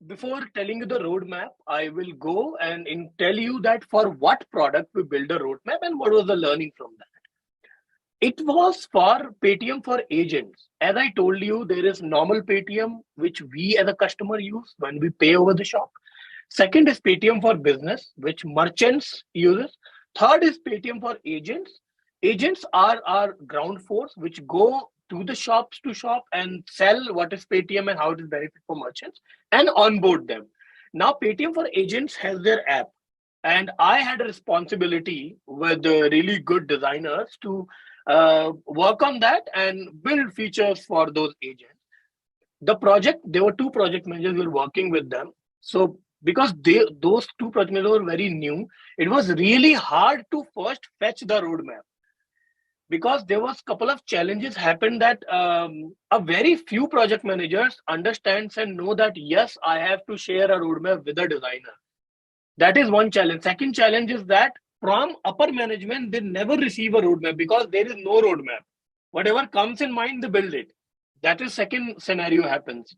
before telling you the roadmap, I will go and tell you that for what product we build a roadmap and what was the learning from that. It was for Paytm for agents. As I told you, there is normal Paytm, which we as a customer use when we pay over the shop. Second is Paytm for business, which merchants uses. Third is Paytm for agents. Agents are our ground force, which go to the shops to shop and sell what is Paytm and how it is benefit for merchants and onboard them. Now, Paytm for agents has their app, and I had a responsibility with really good designers to work on that and build features for those agents. The project, there were two project managers, we were working with them. So because those two project managers were very new, it was really hard to first fetch the roadmap, because there was couple of challenges happened that a very few project managers understands and know that yes, I have to share a roadmap with a designer. That is one challenge. Second challenge is that from upper management, they never receive a roadmap because there is no roadmap. Whatever comes in mind, they build it. That is second scenario happens.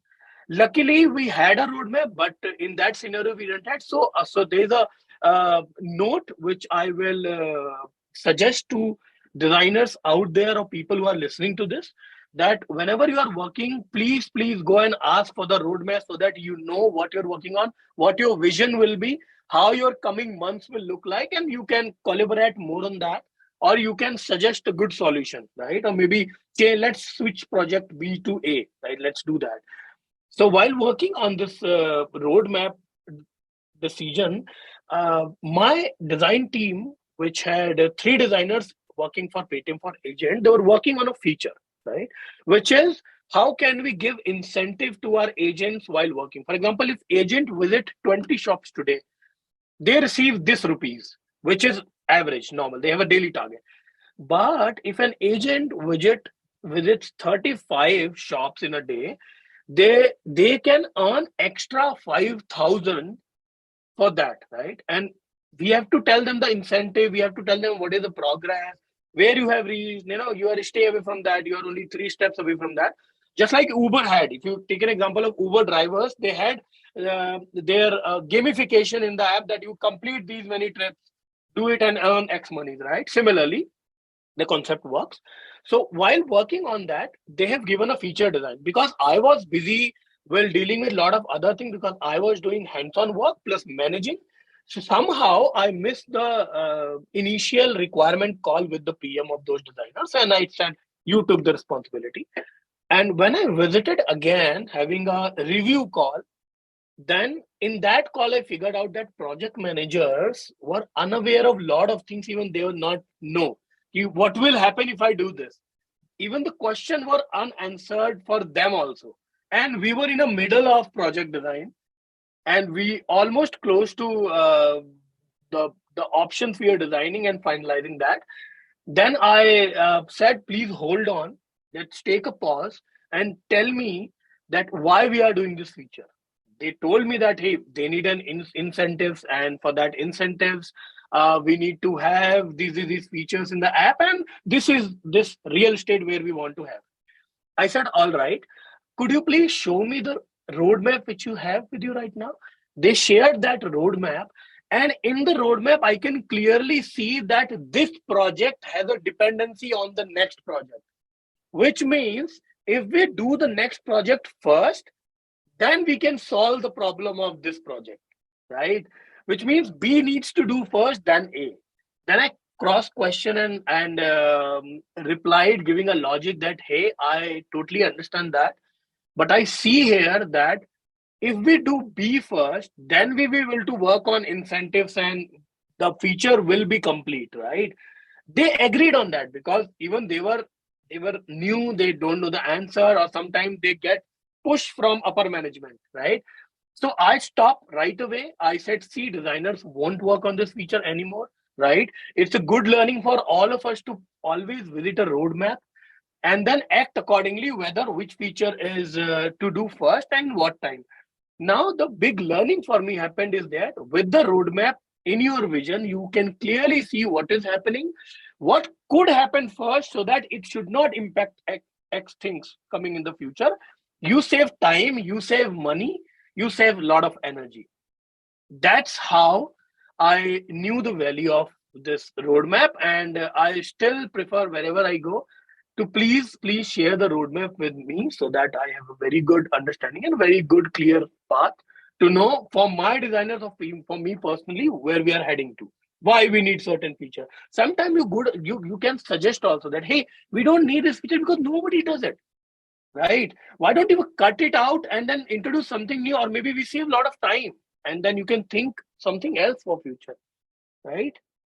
Luckily, we had a roadmap, but in that scenario, we didn't have. So there's a note which I will suggest to designers out there or people who are listening to this, that whenever you are working, please go and ask for the roadmap so that you know what you're working on, what your vision will be, how your coming months will look like, and you can collaborate more on that, or you can suggest a good solution, right? Or maybe, okay, let's switch project B to A, right? Let's do that. So while working on this roadmap decision, my design team, which had three designers working for Paytm for agent, they were working on a feature, right? Which is, how can we give incentive to our agents while working? For example, if agent visit 20 shops today, they receive this rupees, which is average, normal. They have a daily target. But if an agent visits 35 shops in a day, they can earn extra 5,000 for that, right? And we have to tell them the incentive. We have to tell them what is the progress, where you have reached. You are stay away from that. You are only three steps away from that. Just like Uber had. If you take an example of Uber drivers, they had their gamification in the app that you complete these many trips, do it and earn X money, right? Similarly, the concept works. So while working on that, they have given a feature design, because I was busy while dealing with a lot of other things, because I was doing hands-on work plus managing. So somehow I missed the initial requirement call with the PM of those designers, and I said, you took the responsibility. And when I visited again having a review call, then in that call I figured out that project managers were unaware of a lot of things. Even they will not know what will happen if I do this. Even the questions were unanswered for them also. And we were in the middle of project design, and we almost close to the options we are designing and finalizing that. Then I said, please hold on, let's take a pause and tell me that why we are doing this feature. They told me that, hey, they need an incentives, and for that incentives, we need to have these features in the app, and this is this real estate where we want to have. I said, all right, could you please show me the roadmap which you have with you right now? They shared that roadmap, and in the roadmap, I can clearly see that this project has a dependency on the next project, which means if we do the next project first, then we can solve the problem of this project, right? Which means B needs to do first, then A. Then I cross question and replied, giving a logic that, hey, I totally understand that, but I see here that if we do B first, then we will be able to work on incentives and the feature will be complete, right? They agreed on that, because even they were new, they don't know the answer, or sometimes they get pushed from upper management, right? So I stopped right away. I said, see, designers won't work on this feature anymore, right? It's a good learning for all of us to always visit a roadmap and then act accordingly, whether which feature is to do first and what time. Now, the big learning for me happened is that with the roadmap in your vision, you can clearly see what is happening, what could happen first, so that it should not impact X things coming in the future. You save time, you save money, you save a lot of energy. That's how I knew the value of this roadmap, and I still prefer wherever I go to please share the roadmap with me so that I have a very good understanding and very good clear path to know for my designers of for me personally where we are heading to, why we need certain feature. Sometimes you can suggest also that hey, we don't need this feature because nobody does it, right? Why don't you cut it out and then introduce something new, or maybe we save a lot of time and then you can think something else for future, right?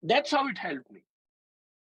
That's how it helped me.